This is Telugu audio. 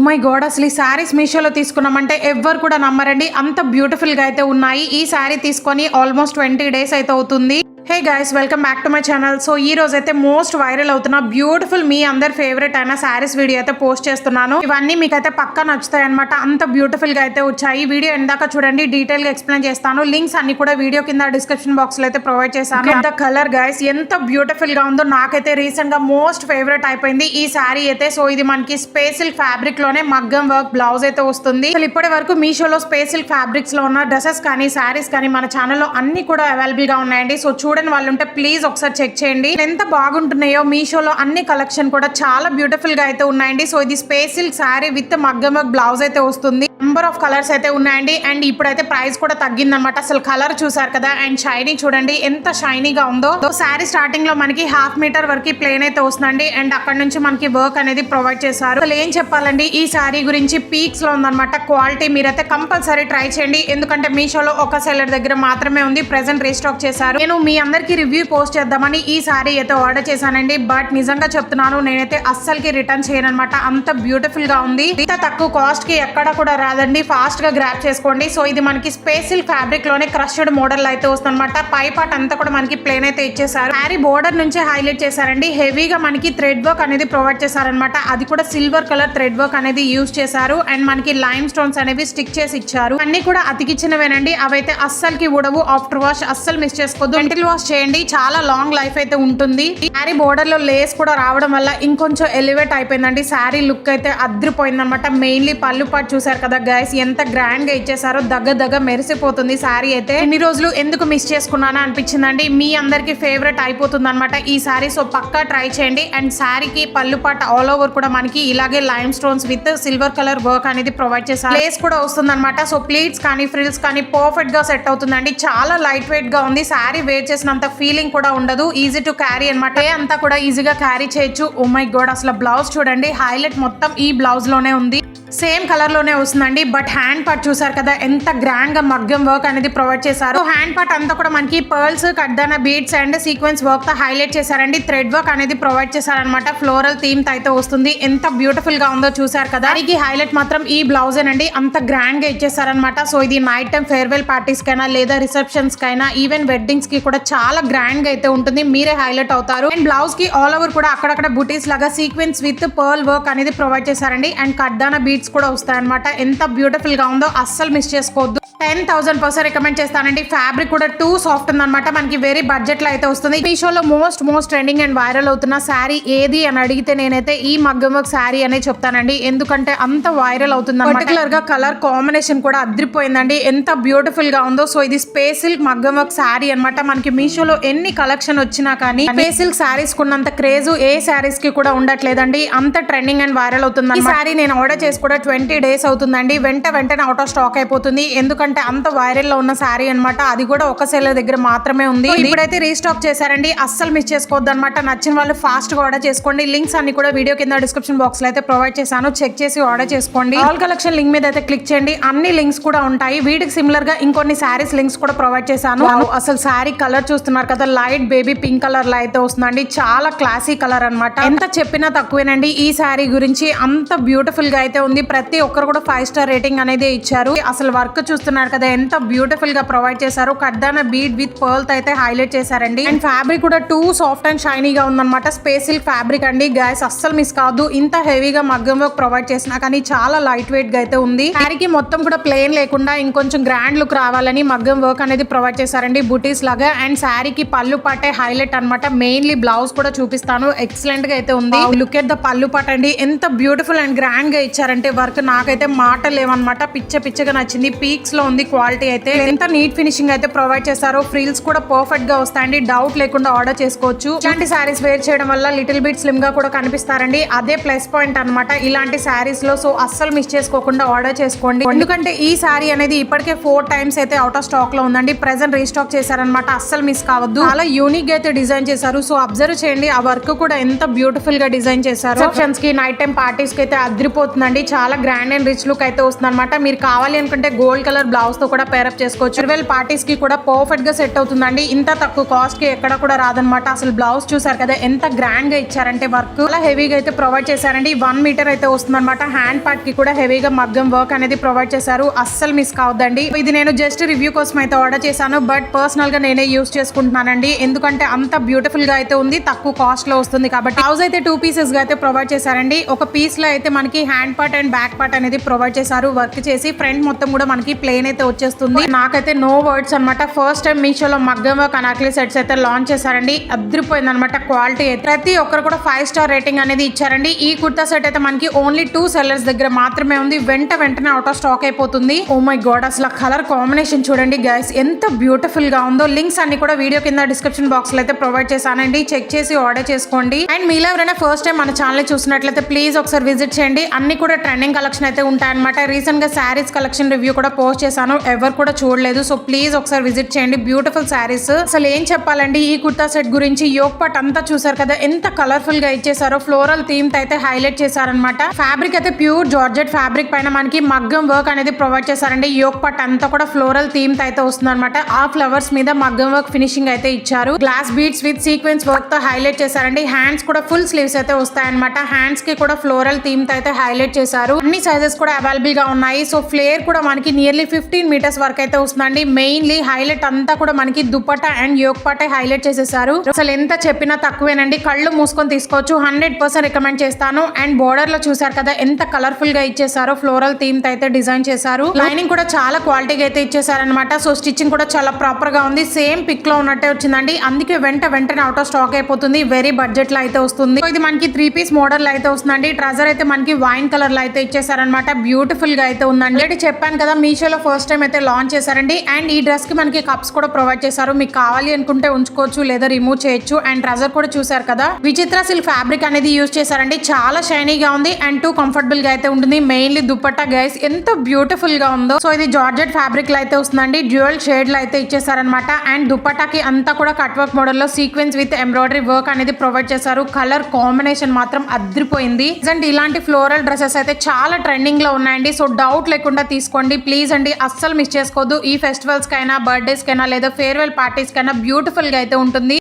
మై గాడ్, అసలు ఈ శారీస్ మీషోలో తీసుకున్నామంటే ఎవ్వరు కూడా నమ్మరండి, అంత బ్యూటిఫుల్ గా అయితే ఉన్నాయి. ఈ శారీ తీసుకొని ఆల్మోస్ట్ 20 days అయితే అవుతుంది. Hey guys, welcome back to my channel. So ఈ రోజు అయితే మోస్ట్ వైరల్ అవుతున్న బ్యూటిఫుల్ మీ అందరి ఫేవరెట్ అయిన శారీస్ వీడియో అయితే పోస్ట్ చేస్తున్నాను. ఇవన్నీ మీకైతే పక్కా నచ్చుతాయి అనమాట, అంత బ్యూటిఫుల్ గా అయితే వచ్చాయి. వీడియో ఎందాక చూడండి, డీటెయిల్ గా ఎక్స్ప్లెయిన్ చేస్తాను. లింక్స్ అన్ని కూడా వీడియో కింద డిస్క్రిప్షన్ బాక్స్ లో అయితే ప్రొవైడ్ చేశాను. ఎంత కలర్ గైస్, ఎంత బ్యూటిఫుల్ గా ఉందో. నాకైతే రీసెంట్ గా మోస్ట్ ఫేవరెట్ అయిపోయింది ఈ శారీ అయితే. సో ఇది మనకి స్పేస్ సిల్క్ ఫ్యాబ్రిక్ లోనే మగ్గం వర్క్ బ్లౌజ్ అయితే వస్తుంది. అసలు ఇప్పటి వరకు మీషోలో స్పేస్ సిల్క్ ఫ్యాబ్రిక్స్ లో ఉన్న డ్రెస్సెస్ కానీ శారీస్ కానీ మన ఛానల్లో అన్ని కూడా అవైలబుల్ గా ఉన్నాయండి. సో చూడని వాళ్ళు ఉంటే ప్లీజ్ ఒకసారి చెక్ చేయండి, ఎంత బాగుంటున్నాయో. మీషోలో అన్ని కలెక్షన్ కూడా చాలా బ్యూటిఫుల్ గా అయితే ఉన్నాయండి. సో ఇది స్పేస్ సిల్క్ శారీ విత్ మగ్గం వర్క్ బ్లౌజ్ అయితే వస్తుంది. నెంబర్ ఆఫ్ కలర్స్ అయితే ఉన్నాయండి. అండ్ ఇప్పుడైతే ప్రైస్ కూడా తగ్గిందనమాట. అసలు కలర్ చూసారు కదా, అండ్ షైనీ చూడండి ఎంత షైనీగా ఉందో. శారీ స్టార్టింగ్ లో మనకి 1/2 మీటర్ వరకు ప్లేన్ అయితే వస్తుందండి. అండ్ అక్కడ నుంచి మనకి వర్క్ అనేది ప్రొవైడ్ చేశారు. అసలు ఏం చెప్పాలండి, ఈ శారీ గురించి పీక్స్ లో ఉందన్నమాట. క్వాలిటీ మీరైతే కంపల్సరీ ట్రై చేయండి, ఎందుకంటే మీషోలో ఒక సెల్లర్ దగ్గర మాత్రమే ఉంది. ప్రెసెంట్ రీస్టాక్ చేశారు. నేను మీ అందరికి రివ్యూ పోస్ట్ చేద్దామని ఈ శారీ అయితే ఆర్డర్ చేశానండి. బట్ నిజంగా చెప్తున్నాను, నేనైతే అస్సలకి రిటర్న్ చేయను అనమాట. అంత బ్యూటిఫుల్ గా ఉంది. ఇంత తక్కువ కాస్ట్ కి ఎక్కడ కూడా రాదండి, ఫాస్ట్ గా గ్రాప్ చేసుకోండి. సో ఇది మనకి స్పేస్ సిల్క్ ఫ్యాబ్రిక్ లోనే క్రష్డ్ మోడల్ అయితే వస్తుందన్నమాట. పై పార్ట్ అంతా కూడా మనకి ప్లేన్ అయితే ఇచ్చేసారు. శారీ బోర్డర్ నుంచి హైలైట్ చేశారండి. హెవీగా మనకి థ్రెడ్ వర్క్ అనేది ప్రొవైడ్ చేశారనమాట. అది కూడా సిల్వర్ కలర్ థ్రెడ్ వర్క్ అనేది యూజ్ చేశారు. అండ్ మనకి లైమ్ స్టోన్స్ అనేవి స్టిక్ చేసి ఇచ్చారు. అన్ని కూడా అతికిచ్చినవేనండి, అవైతే అస్సలకి ఊడవు. ఆఫ్టర్ వాష్ అస్సలు మిస్ చేసుకోవద్దు, జెంటిల్ వాష్ చేయండి, చాలా లాంగ్ లైఫ్ అయితే ఉంటుంది. శారీ బోర్డర్ లో లేస్ కూడా రావడం వల్ల ఇంకొంచెం ఎలివేట్ అయిపోయిందండి. శారీ లుక్ అయితే అద్రిపోయింది అనమాట. మెయిన్లీ పళ్ళు పాటు చూసారు కదా గైస్, ఎంత గ్రాండ్ గా ఇచ్చేసారో. దగ్గర మెరిసిపోతుంది శారీ అయితే. ఇన్ని రోజులు ఎందుకు మిస్ చేసుకున్నానా అనిపించిందండి. మీ అందరికి ఫేవరెట్ అయిపోతుంది అనమాట ఈ శారీ. సో పక్కా ట్రై చేయండి. అండ్ శారీకి పళ్ళు పాట ఆల్ ఓవర్ కూడా మనకి ఇలాగే lime stones with silver colour work అనేది ప్రొవైడ్ చేశారు. లేస్ కూడా వస్తుంది అనమాట. సో ప్లీట్స్ కానీ ఫ్రిల్స్ కానీ పర్ఫెక్ట్ గా సెట్ అవుతుందండి. చాలా లైట్ వెయిట్ గా ఉంది. శారీ వేర్ చేసినంత ఫీలింగ్ కూడా ఉండదు. ఈజీ టు క్యారీ అనమాట. అంతా కూడా ఈజీగా క్యారీ చేయొచ్చు. ఓ మై గాడ్, అసలు బ్లౌజ్ చూడండి, హైలైట్ మొత్తం ఈ బ్లౌజ్ లోనే ఉంది. సేమ్ కలర్ లోనే వస్తుందండి. బట్ హ్యాండ్ పార్ట్ చూసారు కదా, ఎంత గ్రాండ్ గా మగ్గం వర్క్ అనేది ప్రొవైడ్ చేశారు. హ్యాండ్ పార్ట్ అంతా కూడా మనకి పర్ల్స్, కడ్దానా బీడ్స్ అండ్ సీక్వెన్స్ వర్క్ తో హైలైట్ చేశారండి. థ్రెడ్ వర్క్ అనేది ప్రొవైడ్ చేశారనమాట. ఫ్లోరల్ థీమ్ తో అయితే వస్తుంది. ఎంత బ్యూటిఫుల్ గా ఉందో చూసారు కదా. దీనికి హైలైట్ మాత్రం ఈ బ్లౌజ్ ఏనండి, అంత గ్రాండ్ గా ఇచ్చేసారనమాట. సో ఇది నైట్ టైం ఫేర్వెల్ పార్టీస్ కైనా లేదా రిసెప్షన్స్ కైనా ఈవెన్ వెడ్డింగ్స్ కి కూడా చాలా గ్రాండ్ గా అయితే ఉంటుంది. మీరే హైలైట్ అవుతారు. అండ్ బ్లౌజ్ కి ఆల్ ఓవర్ కూడా అక్కడక్కడ బుటీస్ లాగా సీక్వెన్స్ విత్ పర్ల్ వర్క్ అనేది ప్రొవైడ్ చేశారండి. అండ్ కడ్దానా బీడ్స్ కూడా వస్తాయి అనమాట. ఎంత బ్యూటిఫుల్ గా ఉందో, అస్సలు మిస్ చేసుకోవద్దు. 10,000% రికమెండ్ చేస్తానండి. ఫ్యాబ్రిక్ కూడా టూ సాఫ్ట్ ఉందన్నమాట. మనకి వెరీ బడ్జెట్ లో అయితే వస్తుంది. మీషోలో మోస్ట్ ట్రెండింగ్ అండ్ వైరల్ అవుతున్న శారీ ఏది అని అడిగితే నేనైతే ఈ మగ్గం వర్క్ శారీ అనే చెప్తానండి, ఎందుకంటే అంత వైరల్ అవుతుంది. పర్టికులర్ గా కలర్ కాంబినేషన్ కూడా అద్రిపోయిందండి, ఎంత బ్యూటిఫుల్ గా ఉందో. సో ఇది స్పేస్ సిల్క్ మగ్గం వర్క్ శారీ అనమాట. మనకి మీషోలో ఎన్ని కలెక్షన్ వచ్చినా కానీ స్పేస్ సిల్క్ శారీస్ కున్నంత క్రేజ్ ఏ శారీస్ కి కూడా ఉండట్లేదండి. అంత ట్రెండింగ్ అండ్ వైరల్ అవుతుంది. ఈ శారీ నేను ఆర్డర్ చేసి కూడా 20 days అవుతుందండి. వెంటనే అవుట్ ఆఫ్ స్టాక్ అయిపోతుంది, ఎందుకంటే అంత వైరల్ లో ఉన్న శారీ అనమాట. అది కూడా ఒక సెల్లర్ దగ్గర మాత్రమే ఉంది. ఇప్పుడైతే రీస్టాక్ చేశారండి, అస్సలు మిస్ చేసుకోవద్దు అనమాట. నచ్చిన వాళ్ళు ఫాస్ట్ గా ఆర్డర్ చేసుకోండి. లింక్స్ అన్ని కూడా వీడియో కింద డిస్క్రిప్షన్ బాక్స్ లో అయితే ప్రొవైడ్ చేశాను, చెక్ చేసి ఆర్డర్ చేసుకోండి. ఆల్ కలెక్షన్ లింక్ మీద అయితే క్లిక్ చేయండి, అన్ని లింక్స్ కూడా ఉంటాయి. వీటికి సిమిలర్ గా ఇంకొన్ని శారీస్ లింక్స్ కూడా ప్రొవైడ్ చేశాను. అసలు శారీ కలర్ చూస్తున్నారు కదా, లైట్ బేబీ పింక్ కలర్ లో అయితే వస్తుందండి. చాలా క్లాసీ కలర్ అనమాట. ఎంత చెప్పినా తక్కువేనండి ఈ శారీ గురించి. అంత బ్యూటిఫుల్ గా అయితే ఉంది. ప్రతి ఒక్కరు కూడా 5 star రేటింగ్ అనేది ఇచ్చారు. అసలు వర్క్ చూస్తున్నారు కదా, ఎంత బ్యూటిఫుల్ గా ప్రొవైడ్ చేశారు. కడ్దానా బీడ్ విత్ పర్ల్ అయితే హైలైట్ చేశారండి. అండ్ ఫ్యాబ్రిక్ కూడా టూ సాఫ్ట్ అండ్ షైనీగా ఉందన్నమాట. స్పేస్ సిల్క్ ఫ్యాబ్రిక్ అండి గైస్, అస్సలు మిస్ కాదు. ఇంత హెవీగా మగ్గం వర్క్ ప్రొవైడ్ చేసినా కానీ చాలా లైట్ వెయిట్ గా అయితే ఉంది. శారీకి మొత్తం కూడా ప్లెయిన్ లేకుండా ఇంకొంచెం గ్రాండ్ లుక్ రావాలని మగ్గం వర్క్ అనేది ప్రొవైడ్ చేశారండి, బుటీస్ లాగా. అండ్ శారీకి పళ్ళు పాటే హైలైట్ అనమాట. మెయిన్లీ బ్లౌజ్ కూడా చూపిస్తాను, ఎక్సలెంట్ గా అయితే ఉంది. లుక్ ఎట్ ద పళ్ళు పాట అండి, ఎంత బ్యూటిఫుల్ అండ్ గ్రాండ్ గా ఇచ్చారంటే వర్క్. నాకైతే మాటలు లేవన్నమాట, పిచ్చగా నచ్చింది. పీక్స్ లో ఉంది క్వాలిటీ అయితే. ఎంత నీట్ ఫినిషింగ్ అయితే ప్రొవైడ్ చేశారో. ఫ్రిల్స్ కూడా పర్ఫెక్ట్ గా వస్తాయండి, డౌట్ లేకుండా ఆర్డర్ చేసుకోవచ్చు. ఇలాంటి శారీస్ వేర్ చేయడం వల్ల లిటిల్ బిట్ స్లిమ్ గా కూడా కనిపిస్తారండి, అదే ప్లస్ పాయింట్ అనమాట ఇలాంటి శారీస్ లో. సో అస్సలు మిస్ చేసుకోకుండా ఆర్డర్ చేసుకోండి, ఎందుకంటే ఈ శారీ అనేది ఇప్పటికే 4 times అయితే అవుట్ ఆఫ్ స్టాక్ లో ఉందండి. ప్రెసెంట్ రీస్టాక్ చేశారనమాట, అస్సలు మిస్ కావద్దు. చాలా యూనిక్ గా అయితే డిజైన్ చేశారు. సో అబ్జర్వ్ చేయండి, ఆ వర్క్ కూడా ఎంత బ్యూటిఫుల్ గా డిజైన్ చేశారు. రిసెప్షన్స్ కి, నైట్ టైం పార్టీస్ కి అయితే అదిరిపోతుందండి. చాలా గ్రాండ్ అండ్ రిచ్ లుక్ అయితే వస్తుంది అనమాట. మీరు కావాలి అనుకుంటే గోల్డ్ కలర్ బ్లౌజ్ తో కూడా పేరప్ చేసుకోవచ్చు. ఫేర్వెల్ పార్టీస్ కి కూడా పర్ఫెక్ట్ గా సెట్ అవుతుందండి. ఇంత తక్కువ కాస్ట్ కి ఎక్కడ కూడా రాదనమాట. అసలు బ్లౌజ్ చూసారు కదా ఎంత గ్రాండ్ గా ఇచ్చారంటే వర్క్ చాలా హెవీగా అయితే ప్రొవైడ్ చేశారండి. 1 మీటర్ అయితే వస్తుంది అనమాట. హ్యాండ్ పార్ట్ కి కూడా హెవీగా మగ్గం వర్క్ అనేది ప్రొవైడ్ చేశారు. అస్సలు మిస్ కావద్దండి. ఇది నేను జస్ట్ రివ్యూ కోసం అయితే ఆర్డర్ చేశాను, బట్ పర్సనల్ గా నేనే యూస్ చేసుకుంటున్నానండి. ఎందుకంటే అంత బ్యూటిఫుల్ గా అయితే ఉంది, తక్కువ కాస్ట్ లో వస్తుంది కాబట్టి. బ్లౌజ్ అయితే 2 పీసెస్ గా అయితే ప్రొవైడ్ చేశారండి. ఒక పీస్ లో అయితే మనకి hand part and back part అనేది ప్రొవైడ్ చేశారు. వర్క్ చేసి ఫ్రంట్ మొత్తం కూడా మనకి ప్లేన్ అయితే వచ్చేస్తుంది. నాకైతే నో వర్డ్స్ అనమాట. ఫస్ట్ టైం మీషోలో మగ్గం వర్క్ అనార్కలి సెట్స్ అయితే లాంచ్ చేశారండి. అదిరిపోయింది అనమాట క్వాలిటీ అయితే. ప్రతి ఒక్కరు కూడా 5 స్టార్ రేటింగ్ అనేది ఇచ్చారండి. ఈ కుర్తా సెట్ అయితే మనకి ఓన్లీ 2 సెల్లర్స్ దగ్గర మాత్రమే ఉంది. వెంటనే అవుట్ ఆఫ్ స్టాక్ అయిపోతుంది. ఓ మై గాడ్, అసలు కలర్ కాంబినేషన్ చూడండి గైస్, ఎంత బ్యూటిఫుల్ గా ఉందో. లింక్స్ అన్ని కూడా వీడియో కింద డిస్క్రిప్షన్ బాక్స్ లో అయితే ప్రొవైడ్ చేశానండి. చెక్ చేసి ఆర్డర్ చేసుకోండి. అండ్ మీలో ఎవరైనా ఫస్ట్ టైం మన ఛానల్ చూసినట్లయితే ప్లీజ్ ఒకసారి విజిట్ చేయండి. అన్ని కూడా ట్రెండింగ్ కలెక్షన్ అయితే ఉంటాయన్నమాట. రీసెంట్ గా శారీస్ కలెక్షన్ రివ్యూ కూడా పోస్ట్ చేశాను, ఎవరు కూడా చూడలేదు. సో ప్లీజ్ ఒకసారి విజిట్ చేయండి. బ్యూటిఫుల్ శారీస్. అసలు ఏం చెప్పాలండి ఈ కుర్తా సెట్ గురించి. యోక్ పార్ట్ అంతా చూసారు కదా ఎంత కలర్ఫుల్ గా ఇచ్చేసారో. ఫ్లోరల్ థీమ్ అయితే హైలైట్ చేశారనమాట. ఫ్యాబ్రిక్ అయితే ప్యూర్ జార్జెట్ ఫ్యాబ్రిక్ పైన మనకి మగ్గం వర్క్ అనేది ప్రొవైడ్ చేశారండి. యోక్ పార్ట్ అంతా కూడా ఫ్లోరల్ థీమ్ అయితే వస్తుంది అనమాట. ఆ ఫ్లవర్స్ మీద మగ్గం వర్క్ ఫినిషింగ్ అయితే ఇచ్చారు. Glass beads with sequence work తో హైలైట్ చేశారండి. హ్యాండ్స్ కూడా ఫుల్ స్లీవ్స్ అయితే వస్తాయన్నమాట. హ్యాండ్స్ కి కూడా ఫ్లోరల్ థీమ్ అయితే హైలైట్ చేశారు. అన్ని సైజెస్ కూడా అవైలబుల్ గా ఉన్నాయి. సో ఫ్లేర్ కూడా మనకి నియర్లీ 15 మీటర్స్ వరకు అయితే వస్తుందండి. మెయిన్లీ హైలైట్ అంతా కూడా మనకి dupatta and yoke part highlight చేసేసారు. అసలు ఎంత చెప్పినా తక్కువేనండి. కళ్ళు మూసుకొని తీసుకోవచ్చు. 100% రికమెండ్ చేస్తాను. అండ్ బోర్డర్ లో చూసారు కదా ఎంత కలర్ఫుల్ గా ఇచ్చేసారో. ఫ్లోరల్ థీమ్ అయితే డిజైన్ చేశారు. లైనింగ్ కూడా చాలా క్వాలిటీగా అయితే ఇచ్చేసారనమాట. సో స్టిచ్చింగ్ కూడా చాలా ప్రాపర్ గా ఉంది. సేమ్ పిక్ లో ఉన్నట్టే వచ్చిందండి. అందుకే వెంటనే అవుట్ ఆఫ్ స్టాక్ అయిపోతుంది. వెరీ బడ్జెట్ లో అయితే వస్తుంది. ఇది మనకి 3 పీస్ మోడల్ లో అయితే వస్తుందండి. ట్రజర్ అయితే మనకి వైన్ కలర్ లో అయితే ఇచ్చేసారనమాట. బ్యూటిఫుల్ గా అయితే ఉందండి. అంటే చెప్పాను కదా మీషోలో ఫస్ట్ టైం అయితే లాంచ్ చేశారండి. అండ్ ఈ డ్రెస్ కి మనకి కప్స్ కూడా ప్రొవైడ్ చేశారు. మీకు కావాలి అనుకుంటే ఉంచుకోవచ్చు లేదా రిమూవ్ చేయొచ్చు. అండ్ ట్రజర్ కూడా చూసారు కదా విచిత్ర సిల్క్ ఫ్యాబ్రిక్ అనేది యూజ్ చేశారండి. చాలా షైనీగా ఉంది అండ్ టూ కంఫర్టబుల్ గా అయితే ఉంటుంది. మెయిన్లీ దుపట్టా గైస్ ఎంత బ్యూటిఫుల్ గా ఉందో. సో ఇది జార్జెట్ ఫ్యాబ్రిక్ లో అయితే వస్తుందండి. డ్యూయల్ షేడ్ లో అయితే ఇచ్చేసారనమాట. అండ్ దుపట్టాకి అంతా కూడా కట్ వర్క్ మోడల్ లో సీక్వెన్స్ విత్ ఎంబ్రాయిడరీ వర్క్ అనేది ప్రొవైడ్ చేశారు. కలర్ కాంబినేషన్ మాత్రం అదిరిపోయింది. అండ్ ఇలాంటి ఫ్లోరల్ డ్రెస్సెస్ అయితే చాలా ట్రెండింగ్ లో ఉన్నాయండి. సో డౌట్ లేకుండా తీసుకోండి ప్లీజ్ అండి. అస్సలు మిస్ చేసుకోవద్దు. ఈ ఫెస్టివల్స్ కైనా బర్త్డేస్ కైనా లేదా ఫేర్వెల్ పార్టీస్ కైనా బ్యూటిఫుల్ గా అయితే ఉంటుంది.